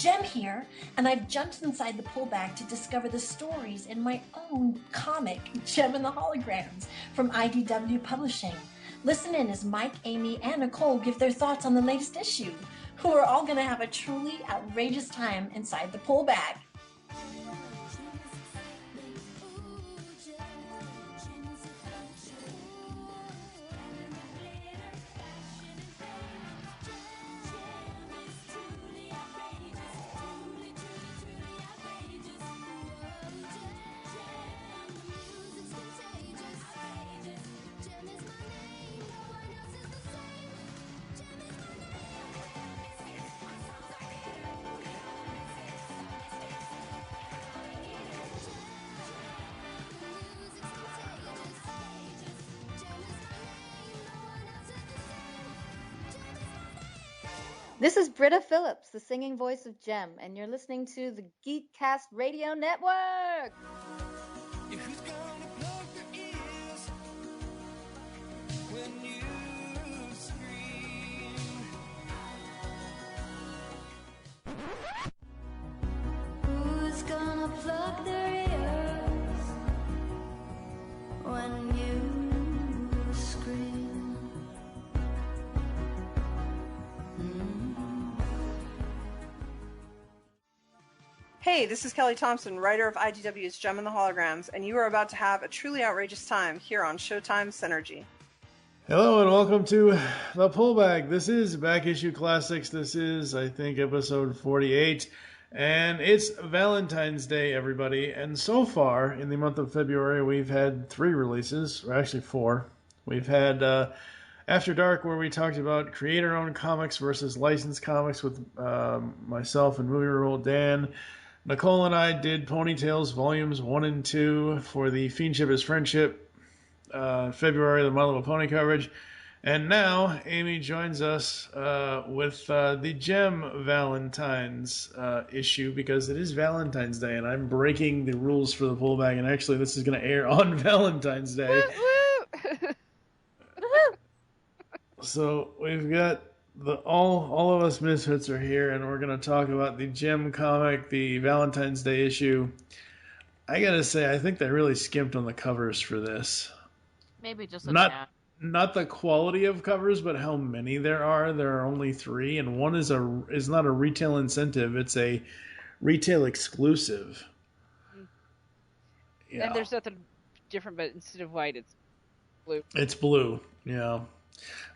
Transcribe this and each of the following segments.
Jem here, and I've jumped inside the pull bag to discover the stories in my own comic, Jem and the Holograms, from IDW Publishing. Listen in as Mike, Amy, and Nicole give their thoughts on the latest issue, who are all going to have a truly outrageous time inside the pull bag. This is Britta Phillips, the singing voice of Jem, and you're listening to the Geekcast Radio Network. Who's gonna plug their ears when you scream? Who's gonna plug their ears when you scream? Hey, this is Kelly Thompson, writer of IDW's Jem and the Holograms, and you are about to have a truly outrageous time here on Showtime's Synergy. Hello and welcome to The Pullback. This is Back Issue Classics. This is, I think, episode 48. And it's Valentine's Day, everybody. And so far, in the month of February, we've had 3 releases, or actually 4. We've had After Dark, where we talked about creator-owned comics versus licensed comics with myself and Movie Rule Dan. Nicole and I did Ponytails Volumes 1 and 2 for the Fiendship is Friendship February, the My Little Pony coverage. And now Amy joins us with the Jem Valentine's issue, because it is Valentine's Day, and I'm breaking the rules for the pullback, and actually this is going to air on Valentine's Day. So we've got all of us misfits are here, and we're going to talk about the Jem comic, the Valentine's Day issue. I got to say, I think they really skimped on the covers for this. Maybe just a not the quality of covers, but how many there are. There are only 3, and one is not a retail incentive; it's a retail exclusive. Yeah. And there's nothing different, but instead of white, it's blue. It's blue, yeah.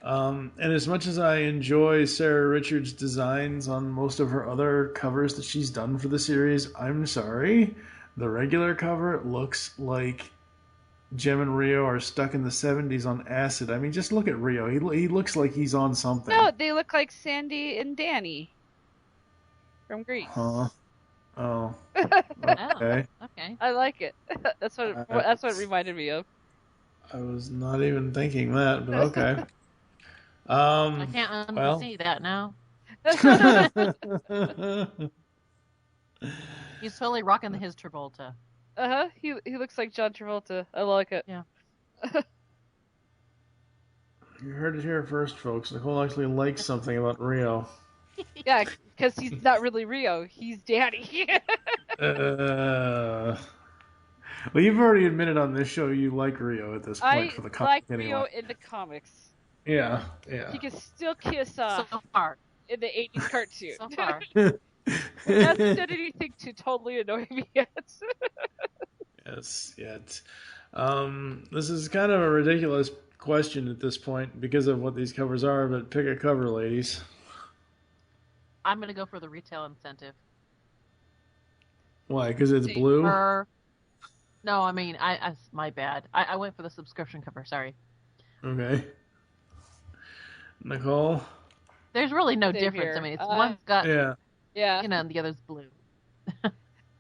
And as much as I enjoy Sarah Richards' designs on most of her other covers that she's done for the series, I'm sorry, the regular cover looks like Jem and Rio are stuck in the 70s on acid. I mean, just look at Rio. He looks like he's on something. No, they look like Sandy and Danny from Greece. Huh? Oh. Okay. Okay. I like it. That's what it reminded me of. I was not even thinking that, but okay. I can't unsee that now. He's totally rocking his Travolta. He looks like John Travolta. I like it. Yeah. You heard it here first, folks. Nicole actually likes something about Rio. Yeah, because he's not really Rio. He's Danny. Well, you've already admitted on this show you like Rio at this point for the comic. I like anyway. Rio in the comics. Yeah. He can still kiss off so far in the 80s cartoon. So far. He hasn't done anything to totally annoy me yet. Yes, yet. This is kind of a ridiculous question at this point because of what these covers are, but pick a cover, ladies. I'm going to go for the retail incentive. Why? Because it's blue? No, I mean, I my bad. I went for the subscription cover, sorry. Okay. Nicole? There's really no difference. Here. I mean, one's got, yeah, and the other's blue.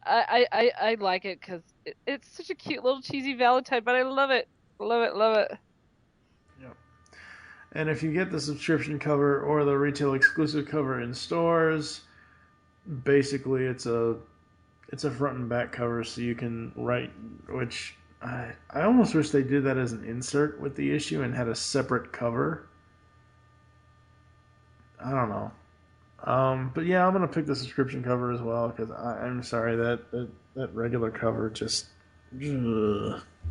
I like it because it's such a cute little cheesy Valentine, but I love it. Love it. Yep. And if you get the subscription cover or the retail exclusive cover in stores, basically it's a front and back cover, so you can write, which I almost wish they did that as an insert with the issue and had a separate cover. I don't know. But yeah, I'm gonna pick the subscription cover as well because I'm sorry that regular cover just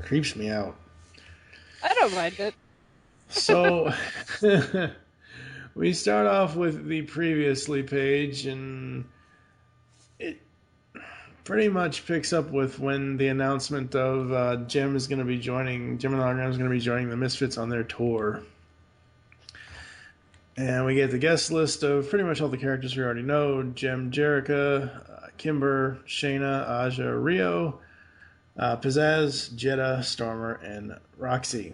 creeps me out. I don't mind it. So we start off with the previously page, and it pretty much picks up with when the announcement of Jim and the Holograms is going to be joining the Misfits on their tour. And we get the guest list of pretty much all the characters we already know: Jem, Jerica, Kimber, Shayna, Aja, Rio, Pizzazz, Jetta, Stormer, and Roxy.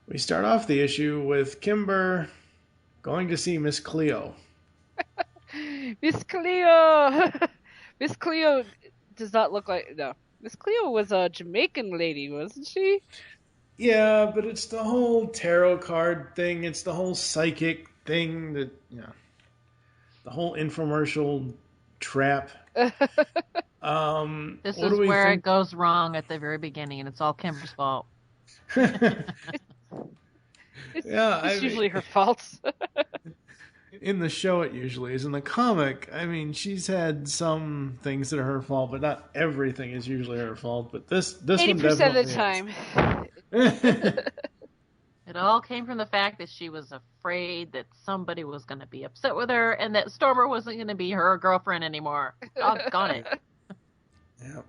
We start off the issue with Kimber going to see Miss Cleo. Miss Cleo! Miss Cleo does not look like... No. Miss Cleo was a Jamaican lady, wasn't she? Yeah, but it's the whole tarot card thing. It's the whole psychic thing that, the whole infomercial trap. This What is do we where think? it goes wrong at the very beginning, and it's all Kimber's fault. It's usually her fault. In the show it usually is. In the comic, I mean, she's had some things that are her fault, but not everything is usually her fault. But this 80% one of the definitely time. is. It all came from the fact that she was afraid that somebody was going to be upset with her and that Stormer wasn't going to be her girlfriend anymore. Doggone it. Yep.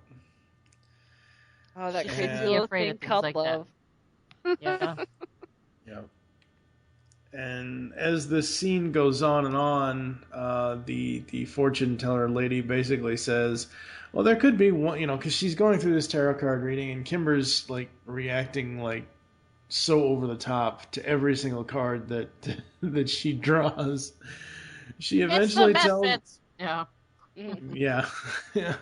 Oh, that She's crazy Yeah. little afraid thing of things called like that. love. Yeah. Yep. And as the scene goes on and on, the fortune teller lady basically says, "Well, there could be one, because she's going through this tarot card reading, and Kimber's like reacting like so over the top to every single card that that she draws. She eventually it's the tells, Misfits. Yeah. yeah, yeah.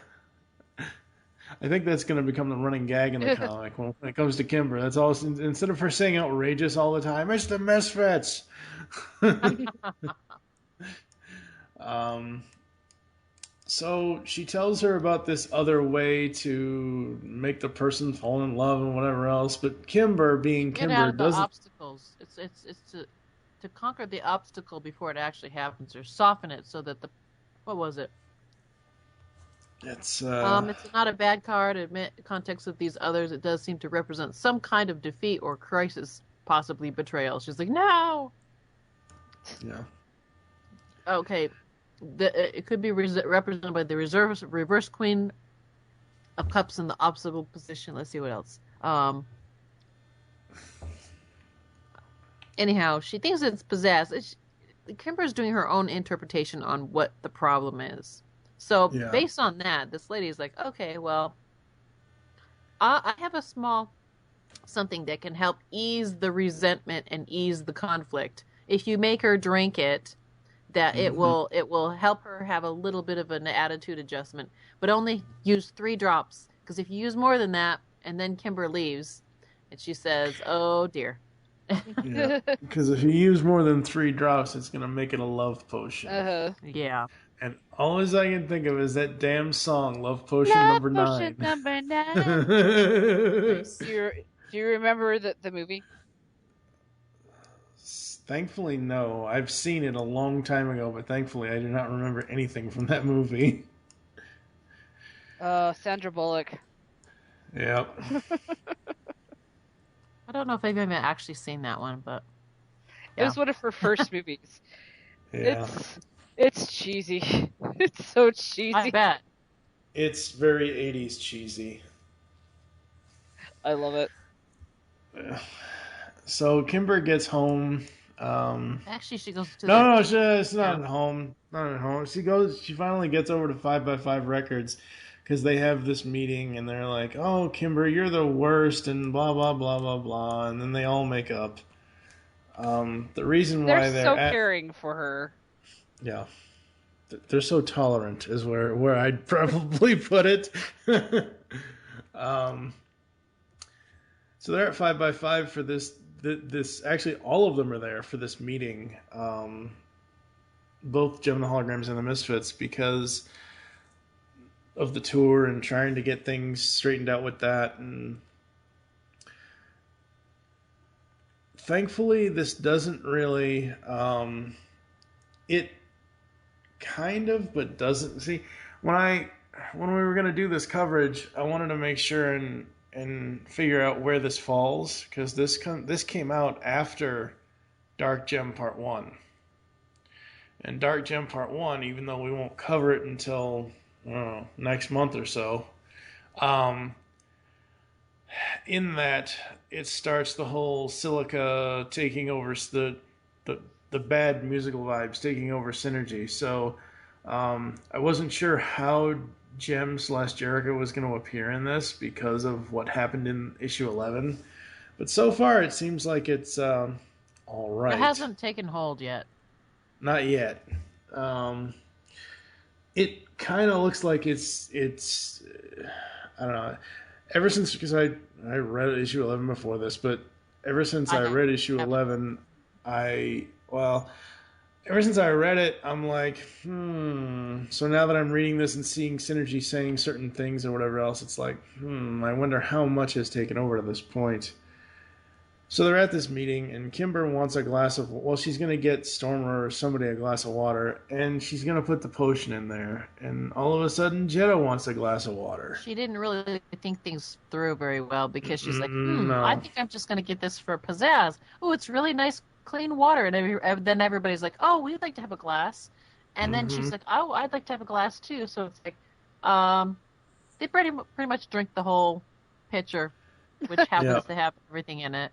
I think that's going to become the running gag in the comic when it comes to Kimber. That's all. Instead of her saying outrageous all the time, it's the Misfits. So she tells her about this other way to make the person fall in love and whatever else. But Kimber, being Get out Kimber, of the doesn't. obstacles. It's to conquer the obstacle before it actually happens, or soften it so that what was it? It's It's not a bad card. In context of these others, it does seem to represent some kind of defeat or crisis, possibly betrayal. She's like, no. yeah. Okay, it could be represented by the reverse Queen of Cups in the obstacle position. Let's see what else. Anyhow, she thinks it's possessed. Kimber's doing her own interpretation on what the problem is. So Yeah. based on that, this lady is like, okay, well, I have a small something that can help ease the resentment and ease the conflict. If you make her drink it, that it will help her have a little bit of an attitude adjustment, but only use 3 drops. Because if you use more than that, and then Kimber leaves, and she says, "Oh dear." Yeah. Because if you use more than 3 drops, it's going to make it a love potion. Yeah. And all I can think of is that damn song, Love Potion Love number Potion 9. number 9. Do you remember the movie? Thankfully, no. I've seen it a long time ago, but thankfully I do not remember anything from that movie. Sandra Bullock. Yep. I don't know if I've even actually seen that one, but It was one of her first movies. Yeah. It's cheesy. It's so cheesy. I bet. It's very 80s cheesy. I love it. So Kimber gets home. Actually, she goes to No, it's not at home. Not at home. She finally gets over to 5x5 Records because they have this meeting and they're like, "Oh, Kimber, you're the worst," and blah blah blah blah blah, and then they all make up. The reason why They're so caring for her. yeah, they're so tolerant is where I'd probably put it. So they're at 5x5 for this actually all of them are there for this meeting, both Gem and the Holograms and the Misfits, because of the tour and trying to get things straightened out with that. And thankfully this doesn't really it kind of, but doesn't. See, when we were going to do this coverage, I wanted to make sure and figure out where this falls, because this came out after Dark Gem Part 1. And Dark Gem Part 1, even though we won't cover it until, I don't know, next month or so, in that it starts the whole Silica taking over the bad musical vibes, taking over Synergy. So I wasn't sure how Gem/Jericho was going to appear in this because of what happened in issue 11. But so far it seems like it's all right. It hasn't taken hold yet. Not yet. It kind of looks like it's I don't know. Ever since, because I read issue 11 before this, but ever since I read issue 11, ever since I read it, I'm like, So now that I'm reading this and seeing Synergy saying certain things or whatever else, it's like, I wonder how much has taken over to this point. So they're at this meeting, and Kimber wants a glass of... Well, she's going to get Stormer or somebody a glass of water, and she's going to put the potion in there. And all of a sudden, Jetta wants a glass of water. She didn't really think things through very well, because she's like, No. I think I'm just going to get this for pizzazz. Oh, it's really nice, clean water. And then everybody's like, oh, we'd like to have a glass. And then she's like, oh, I'd like to have a glass too. So it's like, they pretty much drink the whole pitcher, which happens to have everything in it.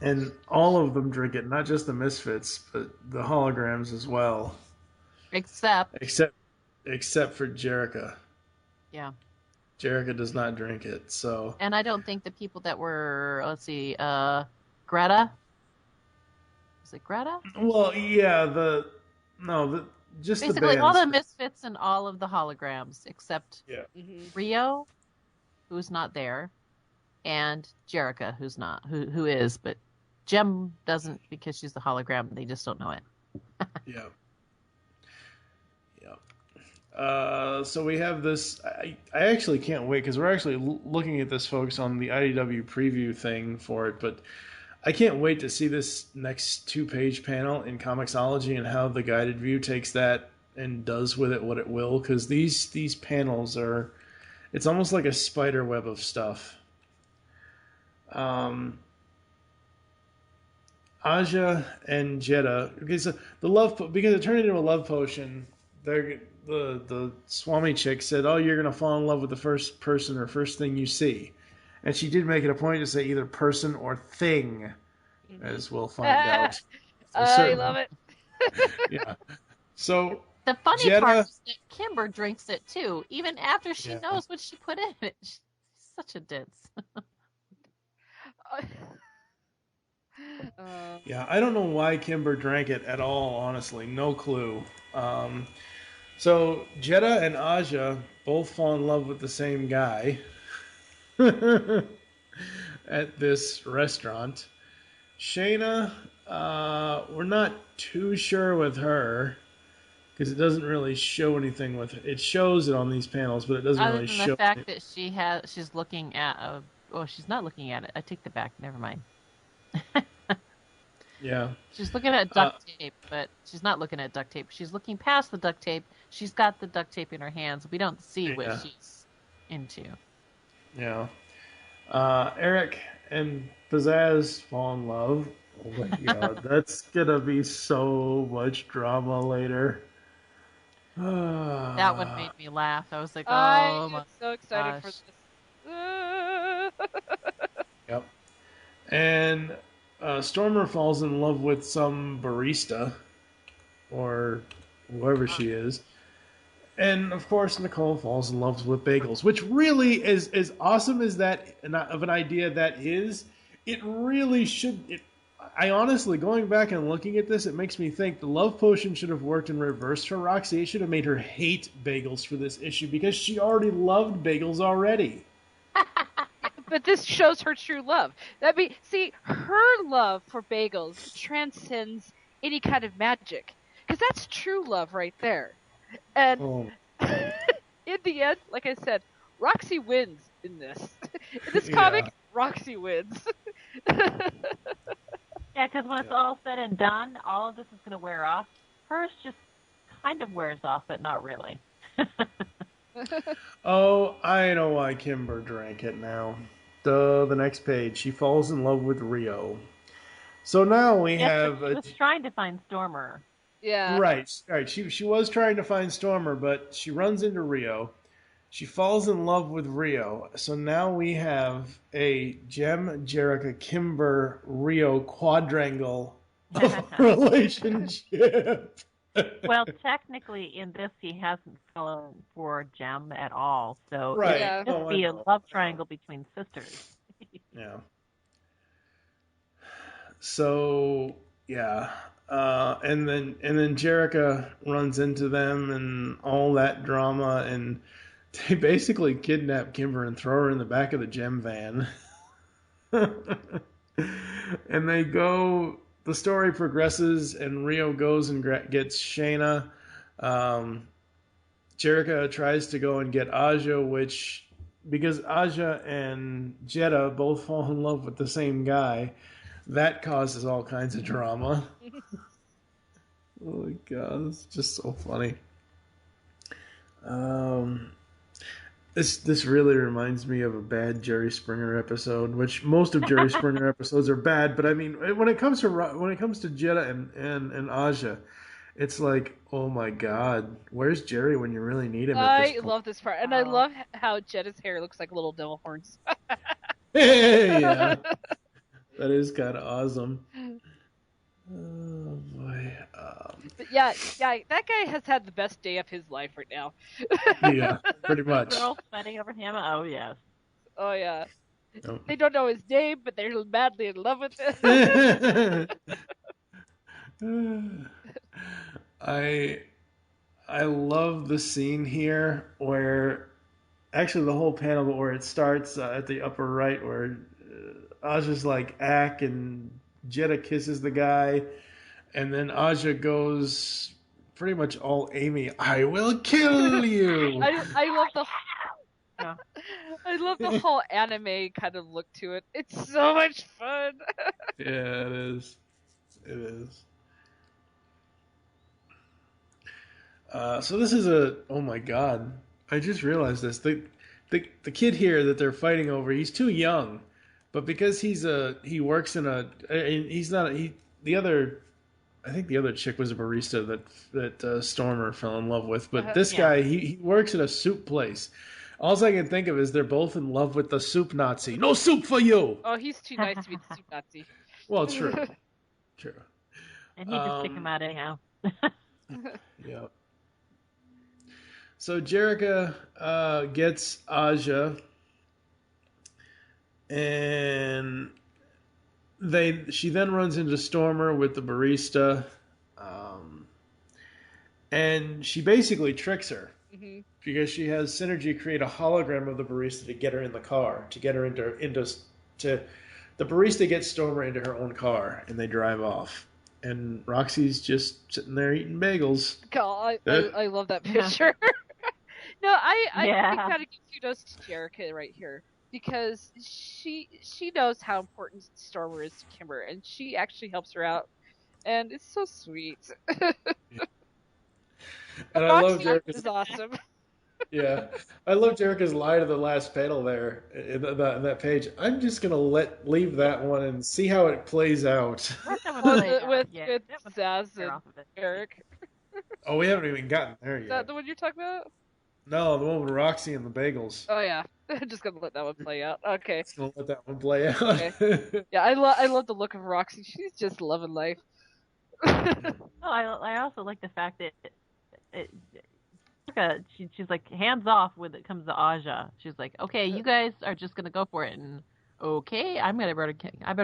And all of them drink it, not just the Misfits, but the Holograms as well. Except for Jericho. Yeah. Jericho does not drink it, so... And I don't think the people that were, Greta? Is it Greta? Well, yeah, just basically the bands. all the Misfits and all of the Holograms, except Rio, who's not there, and Jericho, who is, but Gem doesn't, because she's the hologram. They just don't know it. Yeah. So we have this. I actually can't wait, because we're actually looking at this, folks, on the IDW preview thing for it. But I can't wait to see this next 2-page panel in Comixology and how the guided view takes that and does with it what it will. Because these panels are, it's almost like a spider web of stuff. Aja and Jetta. Okay, so because it turned into a love potion. The Swami chick said, "Oh, you're gonna fall in love with the first person or first thing you see," and she did make it a point to say either person or thing, as we'll find out. I love it. Yeah. So the funny Jetta, part is that Kimber drinks it too, even after she knows what she put in it. She's such a ditz. Yeah, I don't know why Kimber drank it at all, honestly. No clue. So Jetta and Aja both fall in love with the same guy at this restaurant. Shayna, we're not too sure with her, because it doesn't really show anything with it. It shows it on these panels, but it doesn't really show. Other than the fact that she's looking at she's not looking at it. I take that back. Never mind. Yeah. She's looking at duct tape, but she's not looking at duct tape. She's looking past the duct tape. She's got the duct tape in her hands. We don't see what she's into. Yeah. Eric and Pizzazz fall in love. Oh my god, that's gonna be so much drama later. That one made me laugh. I was like, I'm so excited gosh. for this. Yep. And Stormer falls in love with some barista, or whoever she is. And, of course, Nicole falls in love with bagels, which really is as awesome as that of an idea that is. It really should... I honestly, going back and looking at this, it makes me think the love potion should have worked in reverse for Roxy. It should have made her hate bagels for this issue, because she already loved bagels already. But this shows her true love. Her love for bagels transcends any kind of magic, because that's true love right there. And in the end, like I said, Roxy wins in this. In this comic, Roxy wins. Yeah, because when it's all said and done, all of this is going to wear off. hers just kind of wears off, but not really. Oh, I know why Kimber drank it now. The next page. She falls in love with Rio. So now we Yes, have but she was trying to find Stormer. Yeah. right. She was trying to find Stormer, but she runs into Rio. She falls in love with Rio. So now we have a Gem, Jerica, Kimber, Rio quadrangle of relationship. Well, technically, in this, he hasn't fallen for Gem at all, so Right. Yeah. it would just be a love triangle between sisters. Yeah. So yeah, and then Jerica runs into them and all that drama, and they basically kidnap Kimber and throw her in the back of the Gem van. And they go. The story progresses, and Rio goes and gets Shayna. Jerica tries to go and get Aja, which because Aja and Jeddah both fall in love with the same guy, that causes all kinds of drama. Oh my god, it's just so funny. This really reminds me of a bad Jerry Springer episode, which most of Jerry Springer episodes are bad. But I mean, when it comes to Jeddah and Aja, it's like, oh my god, where's Jerry when you really need him? At this I point? love this part, and I love how Jetta's hair looks like little devil horns. Yeah, that is kind of awesome. Oh boy. But yeah, that guy has had the best day of his life right now. Yeah, pretty much. Girls fighting over him? Oh, yes. Oh yeah. Nope. They don't know his name, but they're madly in love with him. I love the scene here where actually the whole panel, but where it starts at the upper right, where Aja's like Ack and Jeddah kisses the guy, and then Aja goes pretty much all Amy. I will kill you. I love the. I love the whole anime kind of look to it. It's so much fun. Yeah, it is. It is. So this is oh my god, I just realized this. The kid here that they're fighting over, he's too young, but because he works in he's not, the other, I think the other chick was a barista that Stormer fell in love with, but this guy, he works at a soup place. All I can think of is they're both in love with the soup Nazi. No soup for you! Oh, he's too nice to be the soup Nazi. Well, true. True. And he just kick him out anyhow. Yep. So Jerica gets Aja, and she then runs into Stormer with the barista, and she basically tricks her because she has Synergy create a hologram of the barista to get her in the car, to get her into the barista gets Stormer into her own car, and they drive off. And Roxy's just sitting there eating bagels. God, I love that picture. No, I gotta give kudos to Jerica right here because she knows how important Stormer is to Kimber, and she actually helps her out, and it's so sweet. And I love Jerica's is awesome. Yeah, I love Jerica's line of the last panel there in that page. I'm just gonna leave that one and see how it plays out. with Zaz and Eric. Oh, we haven't even gotten there yet. Is that the one you're talking about? No, the one with Roxy and the bagels. Oh yeah, just gonna let that one play out. Okay. Just gonna let that one play out. Okay. Yeah, I love the look of Roxy. She's just loving life. I also like the fact that she's like hands off when it comes to Aja. She's like, okay, you guys are just gonna go for it, and okay, I better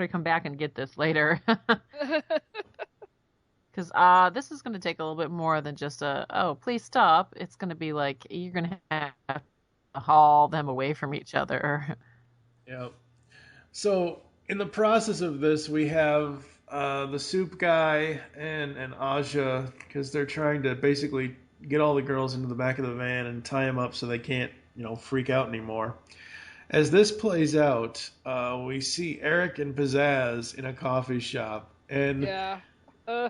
come back and get this later. Because this is going to take a little bit more than just please stop. It's going to be like, you're going to have to haul them away from each other. Yeah. So, in the process of this, we have the soup guy and Aja, because they're trying to basically get all the girls into the back of the van and tie them up so they can't, freak out anymore. As this plays out, we see Eric and Pizzazz in a coffee shop. And... yeah.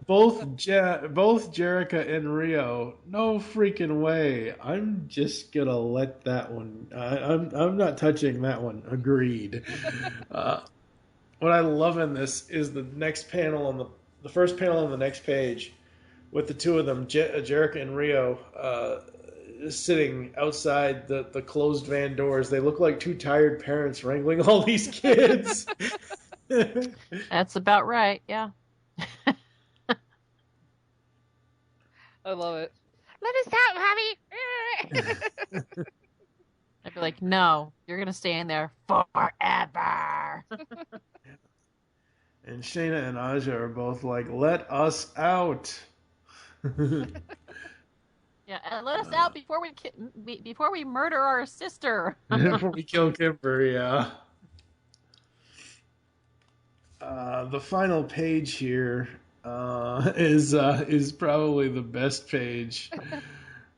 both Jerica and Rio. No freaking way. I'm just gonna let that one. I'm not touching that one. Agreed. Uh, what I love in this is the next panel on the first panel on the next page with the two of them, Jerica and Rio, sitting outside the closed van doors. They look like two tired parents wrangling all these kids. That's about right. Yeah. I love it. Let us out, mommy. I'd be like, no, you're gonna stay in there forever. And Shayna and Aja are both like, let us out. Yeah, and let us out before we murder our sister. Before we kill Kimber, yeah. The final page here is probably the best page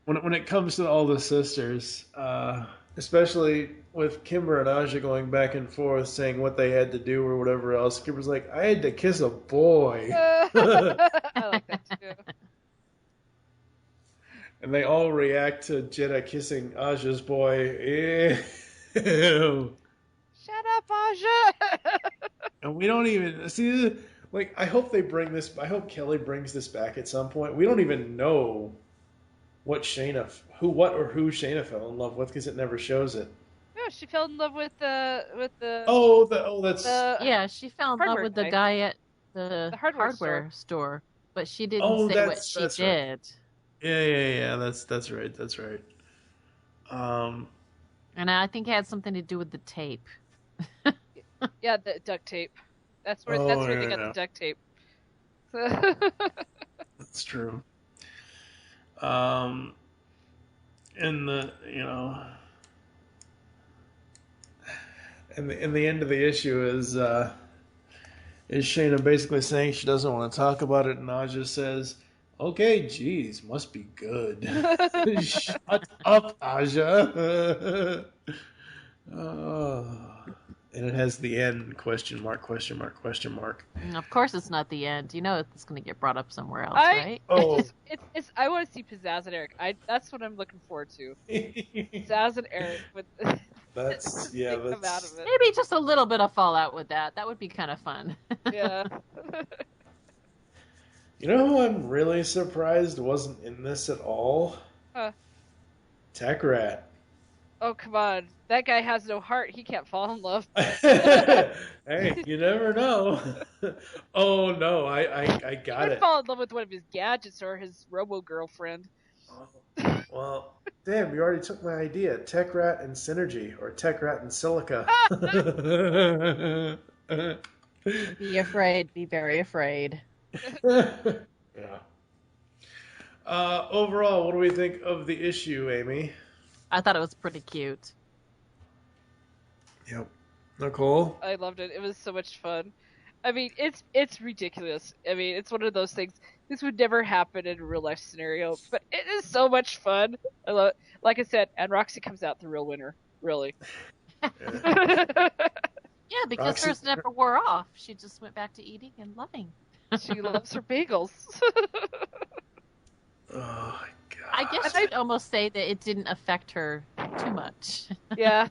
when it comes to all the sisters, especially with Kimber and Aja going back and forth saying what they had to do or whatever else. Kimber's like, I had to kiss a boy. I like that too. And they all react to Jeddah kissing Aja's boy. Ew. Shut up, Aja. And we don't even see, like, I hope Kelly brings this back at some point. We don't even know who Shayna fell in love with because it never shows it. No, she fell in love with the Yeah, she fell in love hardware with the guy. guy at the hardware store, but she didn't say what she did. Right. Yeah. That's right. And I think it had something to do with the tape. Yeah, the duct tape. That's where they got the duct tape. That's true. And the and the end of the issue is Shayna basically saying she doesn't want to talk about it, and Aja says, "Okay, geez, must be good." Shut up, Aja. And it has the end ? Of course, it's not the end. You know it's going to get brought up somewhere else, right? It's I want to see Pizzazz and Eric. That's what I'm looking forward to. Pizzazz and Eric with come out of it. Maybe just a little bit of fallout with that. That would be kind of fun. Yeah. You know who I'm really surprised wasn't in this at all? Huh. Tech Rat. Oh, come on. That guy has no heart. He can't fall in love. Hey, you never know. Oh, no, I got He would it. fall in love with one of his gadgets or his robo-girlfriend. Well, damn, you already took my idea. Tech Rat and Synergy, or Tech Rat and Silica. Be afraid. Be very afraid. Yeah. Overall, what do we think of the issue, Amy? I thought it was pretty cute. Yep. Nicole? I loved it. It was so much fun. I mean, it's ridiculous. I mean, it's one of those things. This would never happen in a real life scenario, but it is so much fun. I love it. Like I said, and Roxy comes out the real winner. Really. Yeah, because hers never wore off. She just went back to eating and loving. She loves her bagels. Oh, my God. I guess I'd almost say that it didn't affect her too much. Yeah.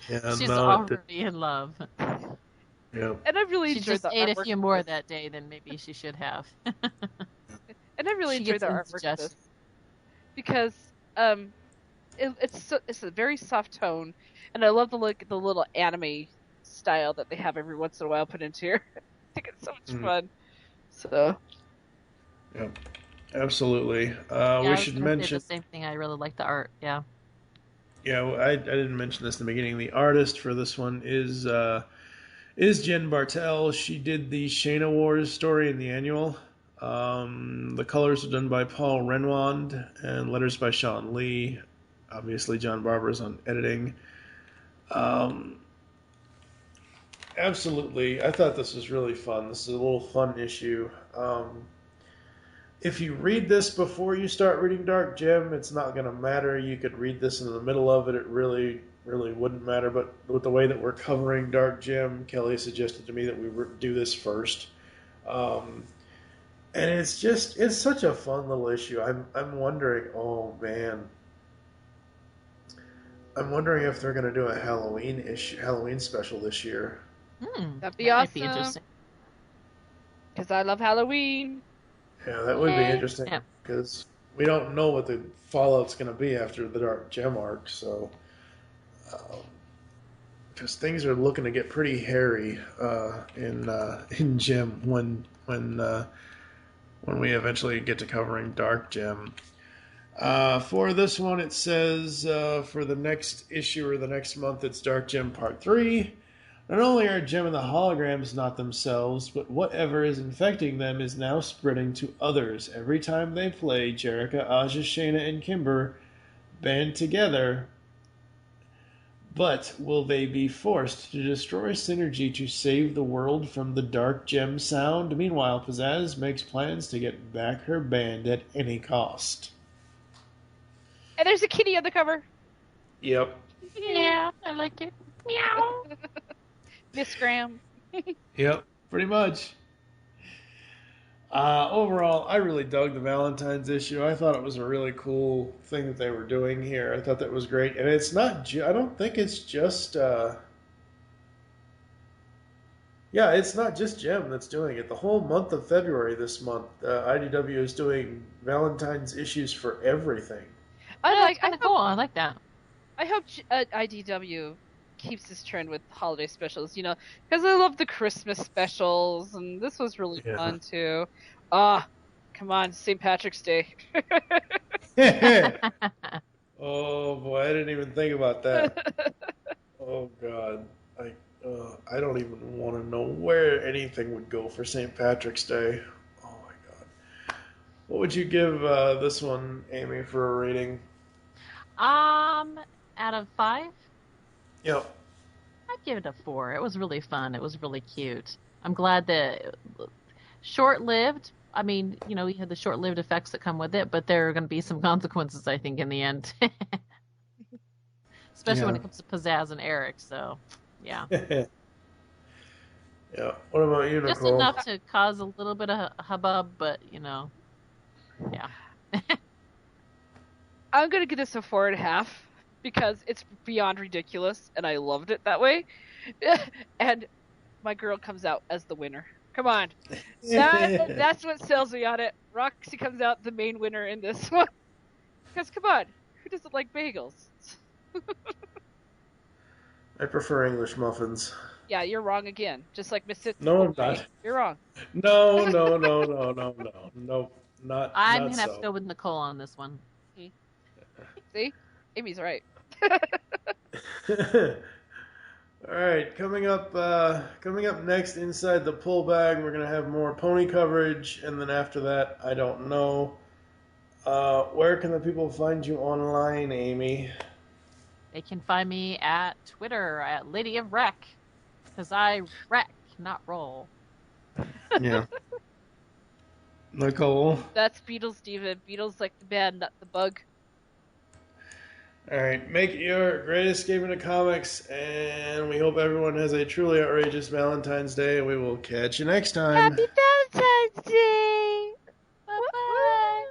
Yeah, She's no, already in love. Yep. And I really She enjoyed just the ate artwork a few more that day than maybe she should have. And I really She enjoyed gets the artwork of indigestion. this because it's a very soft tone, and I love the little anime style that they have every once in a while put into here. I think it's so much fun. So. Yep. Absolutely. Yeah, We I was should gonna say mention. the same thing. I really like the art. Yeah. Yeah, well, I didn't mention this in the beginning. The artist for this one is Jen Bartel. She did the Shayna Wars story in the annual. The colors are done by Paul Renwand and letters by Sean Lee. Obviously, John Barber's on editing. Absolutely. I thought this was really fun. This is a little fun issue. If you read this before you start reading Dark Gem, it's not going to matter. You could read this in the middle of it. It really, really wouldn't matter. But with the way that we're covering Dark Gem, Kelly suggested to me that we do this first. And it's such a fun little issue. I'm wondering, oh man, I'm wondering if they're gonna do a Halloween special this year. That'd be That might be awesome. interesting. Because I love Halloween. Yeah, that would be Yeah. interesting Yeah. because we don't know what the fallout's gonna be after the Dark Gem arc, so because things are looking to get pretty hairy in Gem when we eventually get to covering Dark Gem. For this one, it says for the next issue or the next month, it's Dark Gem Part 3. Not only are Gem and the Holograms not themselves, but whatever is infecting them is now spreading to others. Every time they play, Jerica, Aja, Shayna, and Kimber band together. But will they be forced to destroy Synergy to save the world from the Dark Gem sound? Meanwhile, Pizzazz makes plans to get back her band at any cost. And there's a kitty on the cover. Yep. Yeah, I like it. Meow. Miss Graham. Yep, pretty much. Overall, I really dug the Valentine's issue. I thought it was a really cool thing that they were doing here. I thought that was great. And it's not, I don't think it's just, it's not just Gem that's doing it. The whole month of February this month, IDW is doing Valentine's issues for everything. That's kind of cool. I like that. I hope IDW keeps this trend with holiday specials, because I love the Christmas specials, and this was really fun too. Come on, St. Patrick's Day. Oh boy, I didn't even think about that. Oh god, I don't even want to know where anything would go for St. Patrick's Day. Oh my god, what would you give this one, Amy, for a rating? Out of 5, Yep. I'd give it a 4. It was really fun. It was really cute. I'm glad that short-lived. I mean, you had the short-lived effects that come with it, but there are going to be some consequences, I think, in the end. Especially when it comes to Pizzazz and Eric. So, yeah. Yeah. What about you, Nicole? Just enough to cause a little bit of hubbub, but yeah. I'm gonna give this a 4.5 because it's beyond ridiculous, and I loved it that way. And my girl comes out as the winner. Come on, that's what sells me on it. Roxy comes out the main winner in this one. Because come on, who doesn't like bagels? I prefer English muffins. Yeah, you're wrong again. Just like Miss Sitz. No, I'm not. You're wrong. No, not. I'm not going to have so. to go with Nicole on this one. See? Amy's right. All right, coming up next inside the pull bag, we're gonna have more pony coverage, and then after that, I don't know. Where can the people find you online, Amy? They can find me at Twitter at Lady of Wreck, because I wreck, not roll. Yeah. Nicole. That's Beatles Diva. Beatles like the band, not the bug. All right, make it your great escape into comics, and we hope everyone has a truly outrageous Valentine's Day, and we will catch you next time. Happy Valentine's Day! Bye-bye!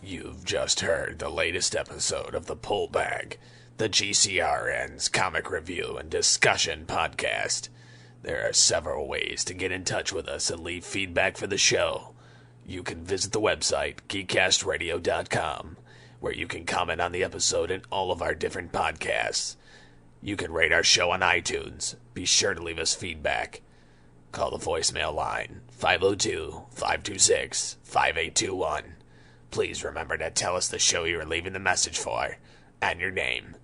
You've just heard the latest episode of The Pull Bag, the GCRN's comic review and discussion podcast. There are several ways to get in touch with us and leave feedback for the show. You can visit the website, geekcastradio.com, where you can comment on the episode and all of our different podcasts. You can rate our show on iTunes. Be sure to leave us feedback. Call the voicemail line, 502-526-5821. Please remember to tell us the show you are leaving the message for, and your name.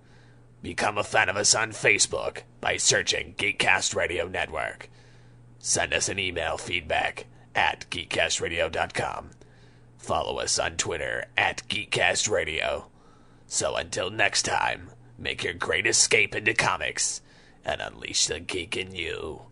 Become a fan of us on Facebook by searching Geekcast Radio Network. Send us an email feedback at geekcastradio.com. Follow us on Twitter at geekcastradio. So until next time, make your great escape into comics and unleash the geek in you.